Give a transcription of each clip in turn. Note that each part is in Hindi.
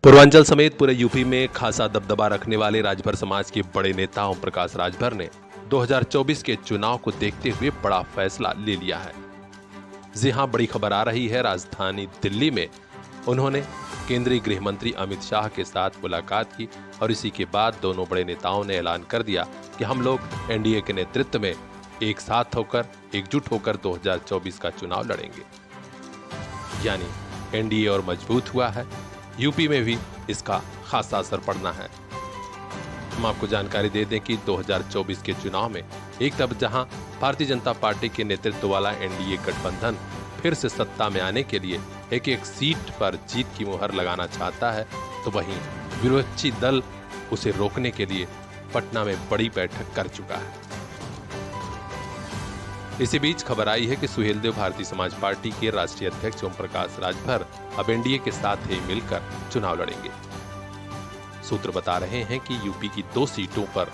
पूर्वांचल समेत पूरे यूपी में खासा दबदबा रखने वाले राजभर समाज के बड़े नेता ओम प्रकाश राजभर ने 2024 के चुनाव को देखते हुए बड़ा फैसला ले लिया है। जी हां, बड़ी खबर आ रही है। राजधानी दिल्ली में उन्होंने केंद्रीय गृह मंत्री अमित शाह के साथ मुलाकात की और इसी के बाद दोनों बड़े नेताओं ने ऐलान कर दिया कि हम लोग एनडीए के नेतृत्व में एक साथ होकर, एकजुट होकर 2024 का चुनाव लड़ेंगे। यानी एनडीए और मजबूत हुआ है। यूपी में भी इसका खासा असर पड़ना है। हम आपको जानकारी दे दें कि 2024 के चुनाव में एक तरफ जहां भारतीय जनता पार्टी के नेतृत्व वाला एनडीए गठबंधन फिर से सत्ता में आने के लिए एक एक सीट पर जीत की मुहर लगाना चाहता है, तो वहीं विपक्षी दल उसे रोकने के लिए पटना में बड़ी बैठक कर चुका है। इसी बीच खबर आई है कि सुहेलदेव भारतीय समाज पार्टी के राष्ट्रीय अध्यक्ष ओम प्रकाश राजभर अब एनडीए के साथ ही मिलकर चुनाव लड़ेंगे। सूत्र बता रहे हैं कि यूपी की 2 सीटों पर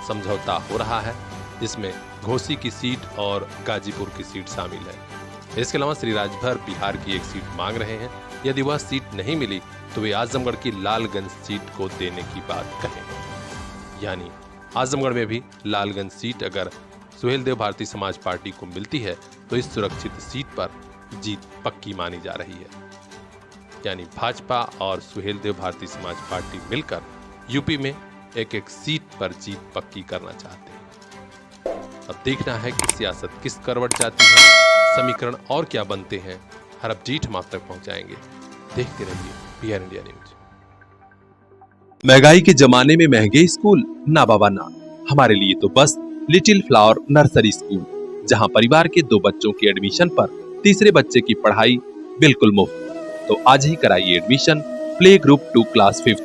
समझौता हो रहा है, जिसमें घोसी की सीट और गाजीपुर की सीट शामिल है। इसके अलावा श्री राजभर बिहार की एक सीट मांग रहे हैं। यदि वह सीट नहीं मिली तो वे आजमगढ़ की लालगंज सीट को देने की बात कहें। यानी आजमगढ़ में भी लालगंज सीट अगर सुहेलदेव भारतीय समाज पार्टी को मिलती है तो इस सुरक्षित सीट पर जीत पक्की मानी जा रही है। यानी भाजपा और सुहेलदेव भारतीय समाज पार्टी मिलकर यूपी में एक एक सीट पर जीत पक्की करना चाहते हैं। अब देखना है कि सियासत किस करवट जाती है, समीकरण और क्या बनते हैं। हर अपडेट हम आप तक पहुंचाएंगे। देखते रहिए पीआर इंडिया न्यूज। महंगाई के जमाने में महंगे स्कूल ना बाबा ना, हमारे लिए तो बस लिटिल फ्लावर नर्सरी स्कूल, जहां परिवार के 2 बच्चों के एडमिशन पर तीसरे बच्चे की पढ़ाई बिल्कुल मुफ्त। तो आज ही कराइए admission play group 2 class 5th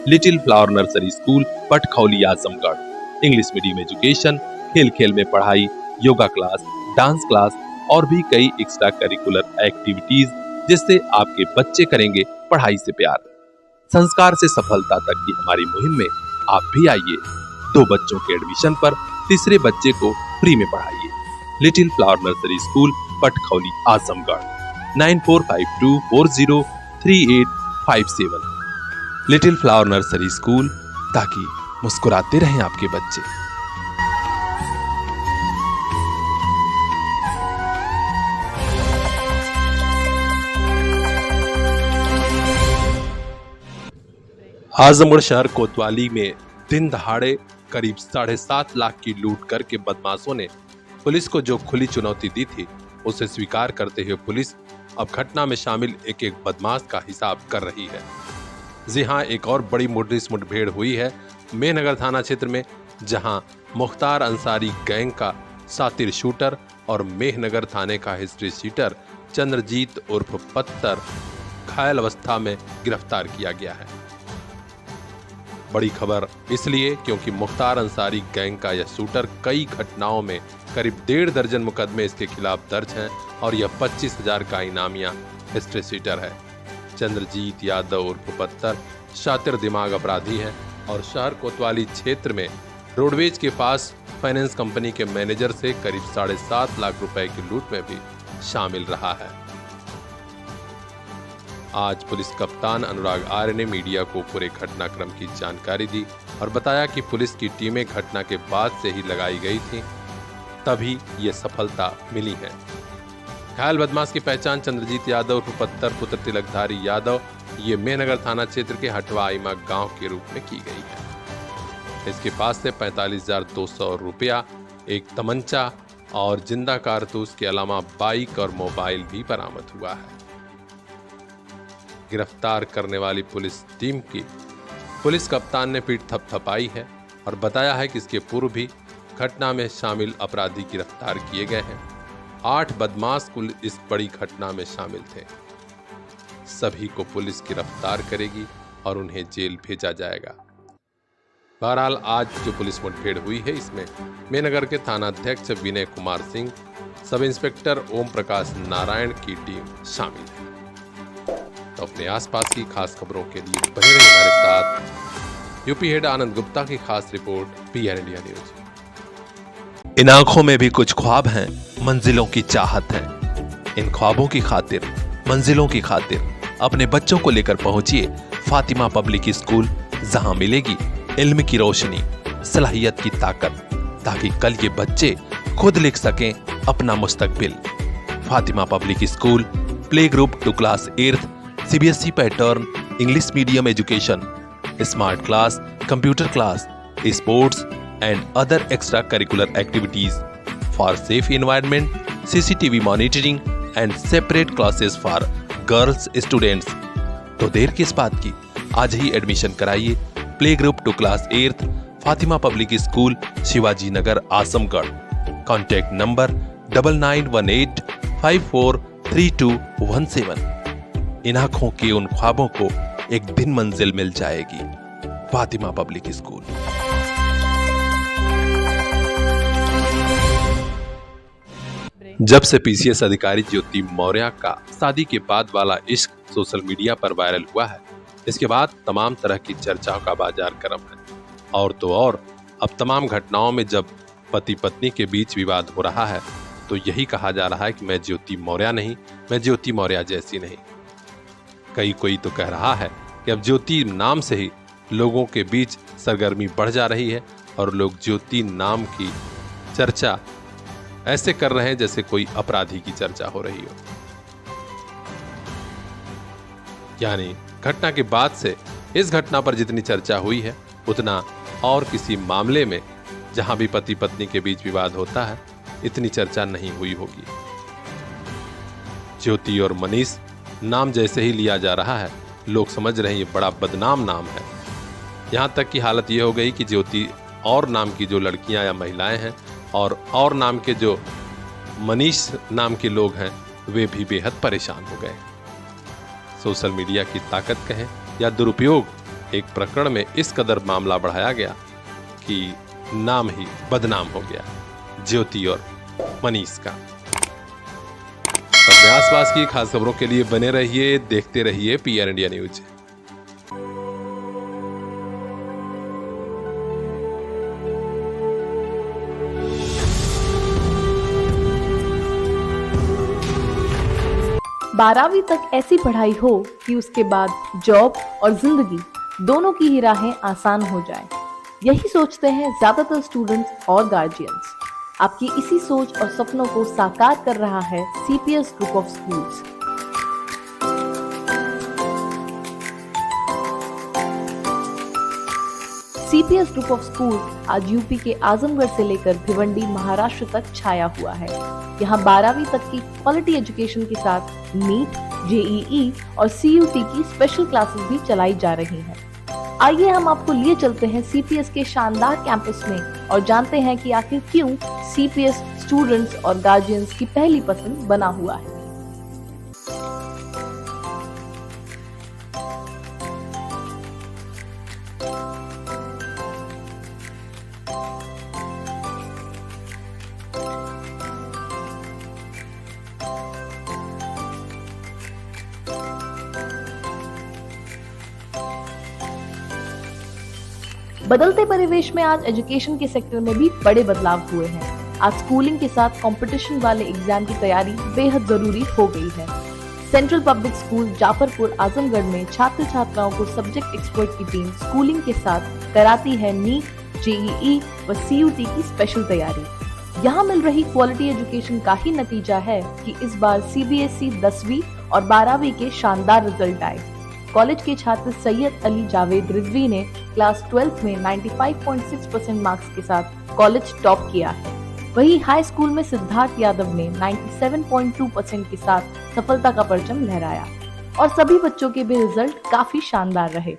little flower nursery school, Patkhauli, Azamgarh. English medium education, खेल खेल में पढ़ाई, योगा क्लास, डांस क्लास और भी कई एक्स्ट्रा करिकुलर एक्टिविटीज, जिससे आपके बच्चे करेंगे पढ़ाई से प्यार। संस्कार से सफलता तक की हमारी मुहिम में आप भी आइए। 2 बच्चों के एडमिशन पर तीसरे बच्चे को फ्री में पढ़ाइए। Little flower nursery school, Patkhauli, Azamgarh. 9452403857। Little flower nursery school, ताकि मुस्कुराते रहें आपके बच्चे। आजमगढ़ शहर कोतवाली में दिन दहाड़े करीब 7.5 लाख की लूट करके बदमाशों ने पुलिस को जो खुली चुनौती दी थी, उसे स्वीकार करते हुए पुलिस अब घटना में शामिल एक एक बदमाश का हिसाब कर रही है। जी हां, एक और बड़ी मुठभेड़ हुई है मेहनगर थाना क्षेत्र में, जहां मुख्तार अंसारी गैंग का सातिर शूटर और मेहनगर थाने का हिस्ट्री शीटर चंद्रजीत उर्फ पत्थर घायल अवस्था में गिरफ्तार किया गया है। बड़ी खबर इसलिए क्योंकि मुख्तार अंसारी गैंग का यह शूटर कई घटनाओं में करीब 1.5 दर्जन मुकदमे इसके खिलाफ दर्ज हैं और यह 25,000 का इनामिया हिस्ट्री शीटर है। चंद्रजीत यादव उर्फ पत्थर शातिर दिमाग अपराधी है और शहर कोतवाली क्षेत्र में रोडवेज के पास फाइनेंस कंपनी के मैनेजर से करीब 7.5 लाख रुपए की लूट में भी शामिल रहा है। आज पुलिस कप्तान अनुराग आर्य ने मीडिया को पूरे घटनाक्रम की जानकारी दी और बताया कि पुलिस की टीमें घटना के बाद से ही लगाई गई थी, तभी ये सफलता मिली है। घायल बदमाश की पहचान चंद्रजीत यादव उर्फ पत्थर पुत्र तिलकधारी यादव, ये मेहनगर थाना क्षेत्र के हटवा आइमा गांव के रूप में की गई है। इसके पास से 45,200 रुपया, एक तमंचा और जिंदा कारतूस के अलावा बाइक और मोबाइल भी बरामद हुआ है। गिरफ्तार करने वाली पुलिस टीम की पुलिस कप्तान ने पीठ थपथपाई है और बताया है कि इसके पूर्व भी घटना में शामिल अपराधी गिरफ्तार किए गए हैं। 8 बदमाश कुल इस बड़ी घटना में शामिल थे। सभी को पुलिस गिरफ्तार करेगी और उन्हें जेल भेजा जाएगा। बहरहाल आज जो पुलिस मुठभेड़ हुई है, इसमें मेहनगर के थानाध्यक्ष विनय कुमार सिंह, सब इंस्पेक्टर ओम प्रकाश नारायण की टीम शामिल है। तो अपने आसपास की खास खबरों के लिए बने रहिए हमारे साथ। यूपी हेड आनंद गुप्ता की खास रिपोर्ट, पीआर इंडिया न्यूज। इन आंखों में भी कुछ ख्वाब हैं, मंजिलों की चाहत है। इन ख्वाबों की खातिर, मंजिलों की खातिर अपने बच्चों को लेकर पहुंचिए फातिमा पब्लिक स्कूल, जहां मिलेगी इल्म की रोशनी, सलाहियत की ताकत, ताकि कल ये बच्चे खुद लिख सकें अपना मुस्तकबिल। Fatima public school, play group to class 8th, CBSE pattern, English medium education, smart class, computer class, sports and other extra curricular activities for safe environment, CCTV monitoring and separate classes for girls students. तो देर किस बात की, आज ही एडमिशन कराइए play group to class 8th, Fatima public school, Shivaji Nagar, Azamgarh. Contact number 9918543217। इन आंखों के उन ख्वाबों को एक दिन मंजिल मिल जाएगी। Fatima public school. जब से PCS अधिकारी ज्योति मौर्य का शादी के बाद वाला इश्क सोशल मीडिया पर वायरल हुआ है, इसके बाद तमाम तरह की चर्चाओं का बाजार गर्म है। और तो और अब तमाम घटनाओं में जब पति पत्नी के बीच विवाद हो रहा है तो यही कहा जा रहा है कि मैं ज्योति मौर्य नहीं, मैं ज्योति मौर्य जैसी नहीं। कोई तो कह रहा है कि अब ज्योति नाम से ही लोगों के बीच सरगर्मी बढ़ जा रही है और लोग ज्योति नाम की चर्चा ऐसे कर रहे हैं जैसे कोई अपराधी की चर्चा हो रही हो। यानी घटना के बाद से इस घटना पर जितनी चर्चा हुई है उतना और किसी मामले में जहां भी पति पत्नी के बीच विवाद होता है इतनी चर्चा नहीं हुई होगी। ज्योति और मनीष नाम जैसे ही लिया जा रहा है, लोग समझ रहे हैं ये बड़ा बदनाम नाम है। यहां तक की हालत यह हो गई कि ज्योति और नाम की जो लड़कियां या महिलाएं हैं और नाम के जो मनीष नाम के लोग हैं वे भी बेहद परेशान हो गए। सोशल मीडिया की ताकत कहें या दुरुपयोग, एक प्रकरण में इस कदर मामला बढ़ाया गया कि नाम ही बदनाम हो गया, ज्योति और मनीष का। अपने आसपास की खास खबरों के लिए बने रहिए, देखते रहिए PR इंडिया न्यूज। बारहवीं तक ऐसी पढ़ाई हो कि उसके बाद जॉब और जिंदगी दोनों की ही राहें आसान हो जाएं। यही सोचते हैं ज्यादातर स्टूडेंट्स और गार्जियंस। आपकी इसी सोच और सपनों को साकार कर रहा है CPS group of schools. CPS group of school आज यूपी के आजमगढ़ से लेकर भिवंडी, महाराष्ट्र तक छाया हुआ है। यहाँ 12वीं तक की क्वालिटी एजुकेशन के साथ नीट, JEE और CUT की स्पेशल क्लासेस भी चलाई जा रही हैं। आइए हम आपको लिए चलते हैं CPS के शानदार कैंपस में और जानते हैं कि आखिर क्यों CPS स्टूडेंट्स और गार्जियंस की पहली पसंद बना हुआ है। बदलते परिवेश में आज एजुकेशन के सेक्टर में भी बड़े बदलाव हुए हैं। आज स्कूलिंग के साथ कंपटीशन वाले एग्जाम की तैयारी बेहद जरूरी हो गई है। Central public school Jafarpur Azamgarh में छात्र छात्राओं को सब्जेक्ट एक्सपर्ट की टीम स्कूलिंग के साथ कराती है नीट, JEE व CUT की स्पेशल तैयारी। यहाँ मिल रही क्वालिटी एजुकेशन का ही नतीजा है कि इस बार CBSE 10वीं और 12वीं के शानदार रिजल्ट आए। कॉलेज के छात्र सैयद अली जावेद रिजवी ने क्लास 12th में 95.6% मार्क्स के साथ कॉलेज टॉप किया है। वहीं हाई स्कूल में सिद्धार्थ यादव ने 97.2% के साथ सफलता का परचम लहराया और सभी बच्चों के भी रिजल्ट काफी शानदार रहे।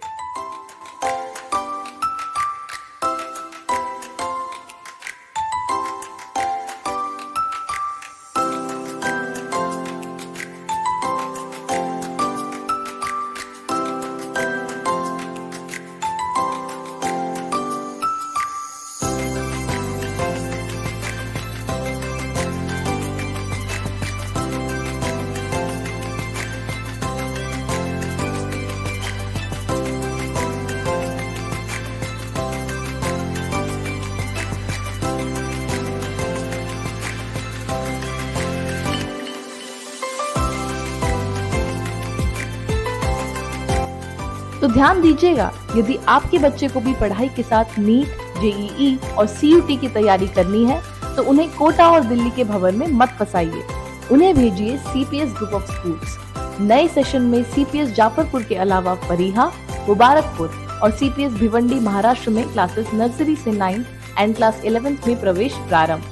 तो ध्यान दीजिएगा, यदि आपके बच्चे को भी पढ़ाई के साथ नीट, जेईई और सीयूटी की तैयारी करनी है तो उन्हें कोटा और दिल्ली के भंवर में मत फंसाइए। उन्हें भेजिए सीपीएस ग्रुप ऑफ स्कूल्स। नए सेशन में सीपीएस जाफरपुर के अलावा फरीहा, मुबारकपुर और सीपीएस भिवंडी महाराष्ट्र में क्लासेस नर्सरी से 9 एंड क्लास 11th में प्रवेश प्रारंभ।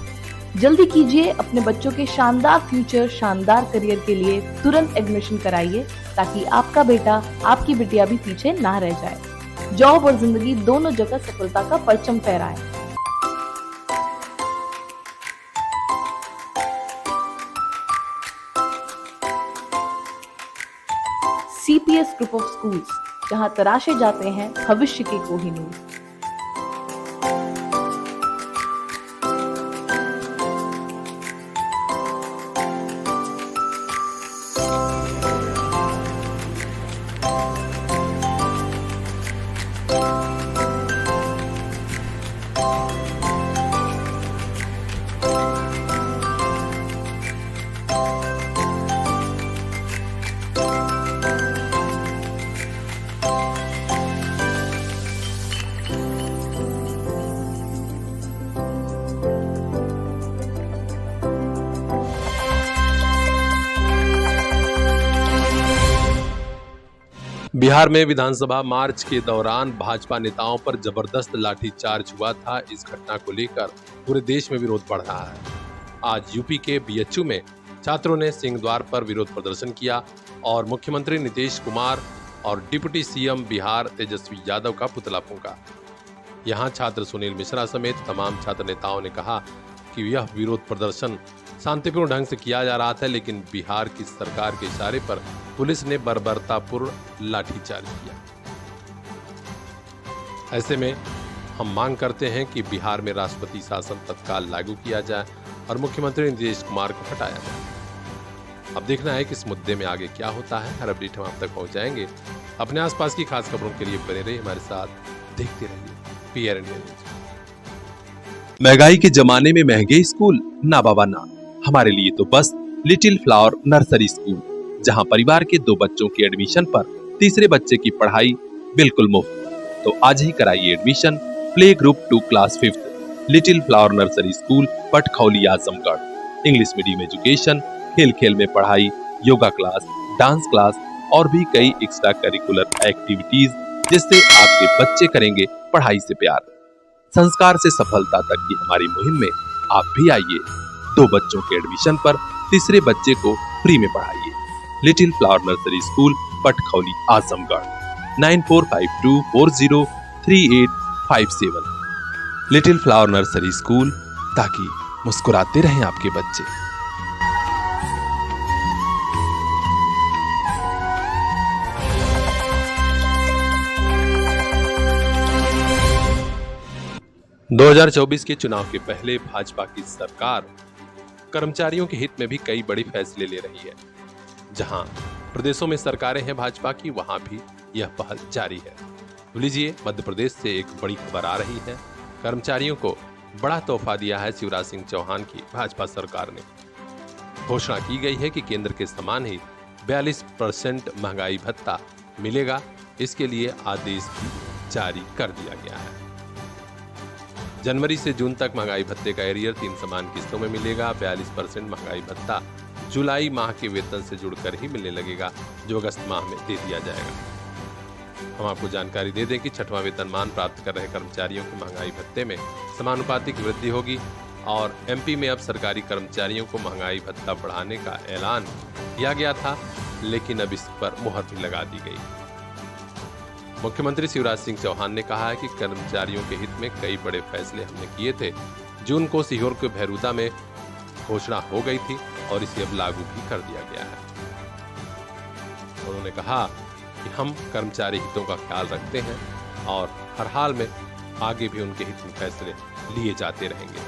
जल्दी कीजिए, अपने बच्चों के शानदार फ्यूचर, शानदार करियर के लिए तुरंत एडमिशन कराइए ताकि आपका बेटा, आपकी बिटिया भी पीछे ना रह जाए। जॉब और जिंदगी दोनों जगह सफलता का परचम फहराएं। सीपीएस ग्रुप ऑफ स्कूल्स, जहां तराशे जाते हैं भविष्य के कोहिनूर। बिहार में विधानसभा मार्च के दौरान भाजपा नेताओं पर जबरदस्त लाठीचार्ज हुआ था। इस घटना को लेकर पूरे देश में विरोध बढ़ रहा है। आज यूपी के बीएचयू में छात्रों ने सिंह द्वार पर विरोध प्रदर्शन किया और मुख्यमंत्री नीतीश कुमार और डिप्टी सीएम बिहार तेजस्वी यादव का पुतला फूंका। यहां छात्र सुनील मिश्रा समेत तमाम छात्र नेताओं ने कहा कि यह विरोध प्रदर्शन शांतिपूर्ण ढंग से किया जा रहा था, लेकिन बिहार की सरकार के इशारे पर पुलिस ने बर्बरतापूर्ण लाठीचार्ज किया। ऐसे में हम मांग करते हैं कि बिहार में राष्ट्रपति शासन तत्काल लागू किया जाए और मुख्यमंत्री नीतीश कुमार को हटाया जाए। अब देखना है कि इस मुद्दे में आगे क्या होता है। हर अपडेट हम आप तक पहुंचाएंगे। अपने आसपास की खास खबरों के लिए बने रहिए हमारे साथ, देखते रहिए पीआर इंडिया न्यूज। महंगाई के जमाने में महंगे स्कूल ना बाबा ना, हमारे लिए तो बस लिटिल फ्लावर नर्सरी स्कूल, जहां परिवार के 2 बच्चों के एडमिशन पर तीसरे बच्चे की पढ़ाई बिल्कुल मुफ्त। तो आज ही कराइए admission play group 2 class 5th little flower nursery school, Patkhauli, Azamgarh. English medium education, खेल खेल में पढ़ाई, योगा क्लास, डांस क्लास और भी कई एक्स्ट्रा करिकुलर एक्टिविटीज, जिससे आपके बच्चे करेंगे पढ़ाई से प्यार। संस्कार से सफलता तक की हमारी मुहिम में आप भी आइए। 2 बच्चों के एडमिशन पर तीसरे बच्चे को फ्री में पढ़ाइए। Little flower nursery school, Patkhauli, Azamgarh. 9452403857। Little flower nursery school, ताकि मुस्कुराते रहें आपके बच्चे। दो 2024 के चुनाव के पहले भाजपा की सरकार कर्मचारियों के हित में भी कई बड़े फैसले ले रही है। जहां प्रदेशों में सरकारें हैं भाजपा की, वहां भी यह पहल जारी है। तो लीजिए, मध्य प्रदेश से एक बड़ी खबर आ रही है। कर्मचारियों को बड़ा तोहफा दिया है शिवराज सिंह चौहान की भाजपा सरकार ने। घोषणा की गई है कि केंद्र के समान ही 42% महंगाई भत्ता मिलेगा। इसके लिए आदेश भी जारी कर दिया गया है। जनवरी से जून तक महंगाई भत्ते का एरियर 3 समान किस्तों में मिलेगा। 42% महंगाई भत्ता जुलाई माह के वेतन से जुड़कर ही मिलने लगेगा, जो अगस्त माह में दे दिया जाएगा। हम आपको जानकारी दे दें कि 6वां वेतनमान प्राप्त कर रहे कर्मचारियों के महंगाई भत्ते में समानुपातिक वृद्धि होगी और एमपी में अब सरकारी कर्मचारियों को महंगाई भत्ता बढ़ाने का ऐलान किया गया था, लेकिन अब इस पर मुहर भी लगा दी गई। मुख्यमंत्री शिवराज सिंह चौहान ने कहा है कि कर्मचारियों के हित में कई बड़े फैसले हमने किए थे। जून को सीहोर के भैरूदा में घोषणा हो गई थी और इसे अब लागू भी कर दिया गया है। उन्होंने कहा कि हम कर्मचारी हितों का ख्याल रखते हैं और हर हाल में आगे भी उनके हित में फैसले लिए जाते रहेंगे।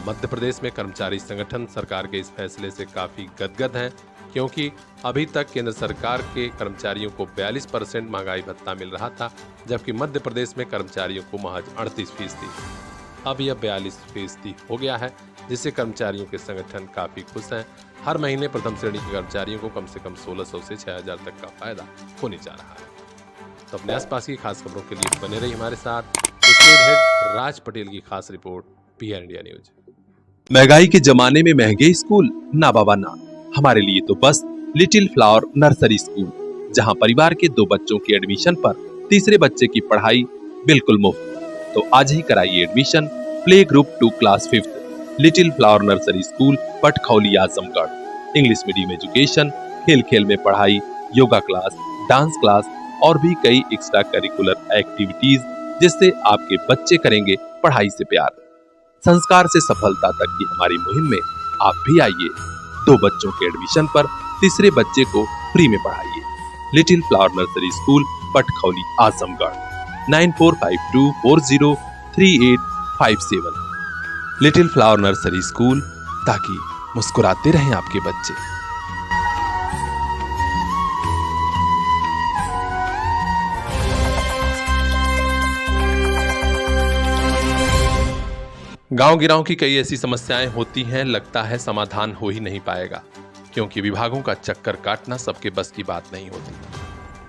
मध्य प्रदेश में कर्मचारी संगठन सरकार के इस फैसले से काफी गदगद हैं, क्योंकि अभी तक केंद्र सरकार के कर्मचारियों को 42% महंगाई भत्ता मिल रहा था, जबकि मध्य प्रदेश में कर्मचारियों को महज 38%। अब यह 42% हो गया है, जिससे कर्मचारियों के संगठन काफी खुश हैं। हर महीने प्रथम श्रेणी के कर्मचारियों को कम से कम 1600 से 6000 तक का फायदा होने जा रहा है। तो अपने आसपास की खास खबरों के लिए बने रहिए हमारे साथ। स्टेट हेड राज पटेल की खास रिपोर्ट, पीआर इंडिया न्यूज। महंगाई के जमाने में महंगे स्कूल ना बाबा ना, हमारे लिए तो बस लिटिल फ्लावर नर्सरी स्कूल, जहां परिवार के 2 बच्चों के एडमिशन पर तीसरे बच्चे की पढ़ाई बिल्कुल मुफ्त। तो आज ही कराइए admission play group 2 class 5th little flower nursery school, Patkhauli, Azamgarh. English medium education, खेल खेल में पढ़ाई, योगा क्लास, डांस क्लास और भी कई एक्स्ट्रा करिकुलर एक्टिविटीज, जिससे आपके बच्चे करेंगे पढ़ाई से प्यार। संस्कार से सफलता तक की हमारी मुहिम में आप भी आइए। 2 बच्चों के एडमिशन पर तीसरे बच्चे को फ्री में पढ़ाइए। Little flower nursery school, Patkhauli, Azamgarh. 9452403857। Little flower nursery school, ताकि मुस्कुराते रहें आपके बच्चे। गांव गिरांव की कई ऐसी समस्याएं होती हैं, लगता है समाधान हो ही नहीं पाएगा, क्योंकि विभागों का चक्कर काटना सबके बस की बात नहीं होती।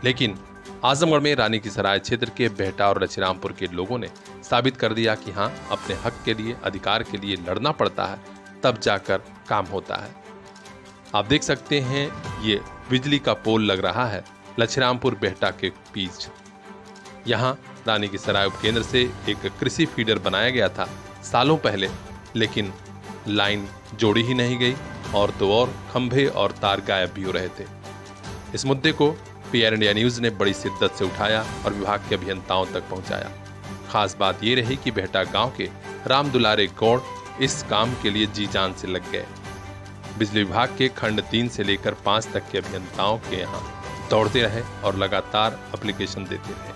लेकिन आजमगढ़ में रानी की सराय क्षेत्र के बेहटा और लछरामपुर के लोगों ने साबित कर दिया कि हाँ, अपने हक के लिए, अधिकार के लिए लड़ना पड़ता है, तब जाकर काम होता है। आप देख सकते हैं, ये बिजली का पोल लग रहा है लछरामपुर बेहटा के बीच। यहाँ रानी की सराय उपकेंद्र से एक कृषि फीडर बनाया गया था सालों पहले, लेकिन लाइन जोड़ी ही नहीं गई और 2 और खंभे और तार गायब भी हो रहे थे। इस मुद्दे को पीआर इंडिया न्यूज ने बड़ी शिद्दत से उठाया और विभाग के अभियंताओं तक पहुंचाया। खास बात यह रही कि बेहटा गांव के राम दुलारे गौड़ इस काम के लिए जी जान से लग गए। बिजली विभाग के खंड 3 से लेकर 5 तक के अभियंताओं के यहाँ दौड़ते रहे और लगातार एप्लीकेशन देते रहे।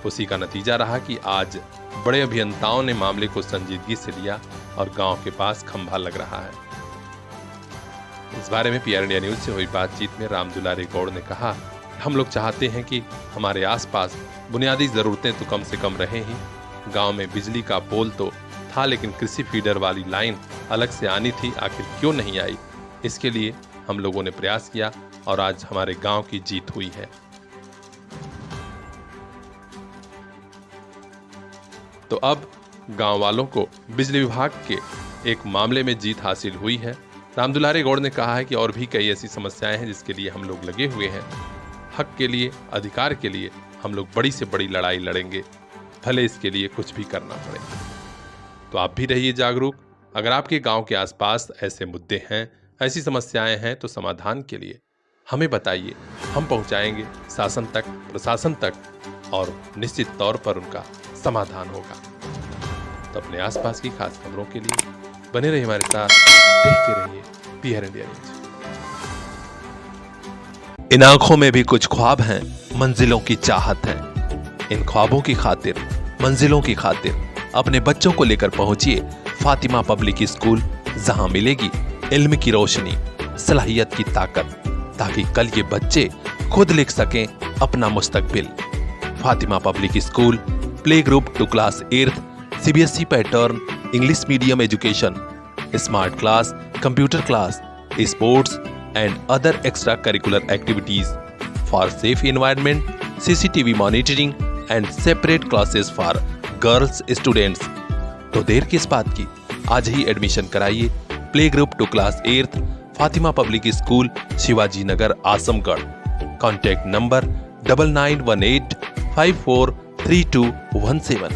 उसी का नतीजा रहा कि आज बड़े अभियंताओं ने मामले को संजीदगी से लिया और गांव के पास खंभा लग रहा है। इस बारे में पीआर इंडिया न्यूज से हुई बातचीत में राम दुलारे गौड़ ने कहा, हम लोग चाहते हैं कि हमारे आसपास बुनियादी जरूरतें तो कम से कम रहें ही। गांव में बिजली का पोल तो था, लेकिन कृषि फीडर वाली लाइन अलग से आनी थी, आखिर क्यों नहीं आई? इसके लिए हम लोगों ने प्रयास किया और आज हमारे गांव की जीत हुई है। तो अब गांव वालों को बिजली विभाग के एक मामले में जीत हासिल हुई है। राम दुलारे गौड़ ने कहा है कि और भी कई ऐसी समस्याएं हैं जिसके लिए हम लोग लगे हुए हैं। हक के लिए, अधिकार के लिए हम लोग बड़ी से बड़ी लड़ाई लड़ेंगे, भले इसके लिए कुछ भी करना पड़े। तो आप भी रहिए जागरूक। अगर आपके गांव के आसपास ऐसे मुद्दे हैं, ऐसी समस्याएं हैं, तो समाधान के लिए हमें बताइए, हम पहुंचाएंगे शासन तक, प्रशासन तक, और निश्चित तौर पर उनका समाधान होगा। तो अपने आसपास की खास खबरों के लिए बने रहिए हमारे साथ, देखते रहिए पीआर इंडिया न्यूज। इन आंखों में भी कुछ ख्वाब हैं, मंजिलों की चाहत है। इन ख्वाबों की खातिर, मंजिलों की खातिर अपने बच्चों को लेकर पहुंचिए फातिमा पब्लिक स्कूल, जहां मिलेगी इल्म की रोशनी, सलाहियत की ताकत, ताकि कल ये बच्चे खुद लिख सकें अपना मुस्तकबिल। Fatima public school, play group 2 class 8th, CBSE pattern, English medium education, smart class, computer class, sports and other extra curricular activities for safe environment, CCTV monitoring and separate classes for girls students. तो देर किस बात की, आज ही एडमिशन कराइए play group 2 class 8th, Fatima public school, Shivaji Nagar, Azamgarh. Contact number 9918543217।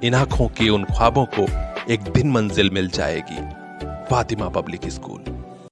इन आंखों के उन ख्वाबों को एक दिन मंजिल मिल जाएगी। Fatima public school.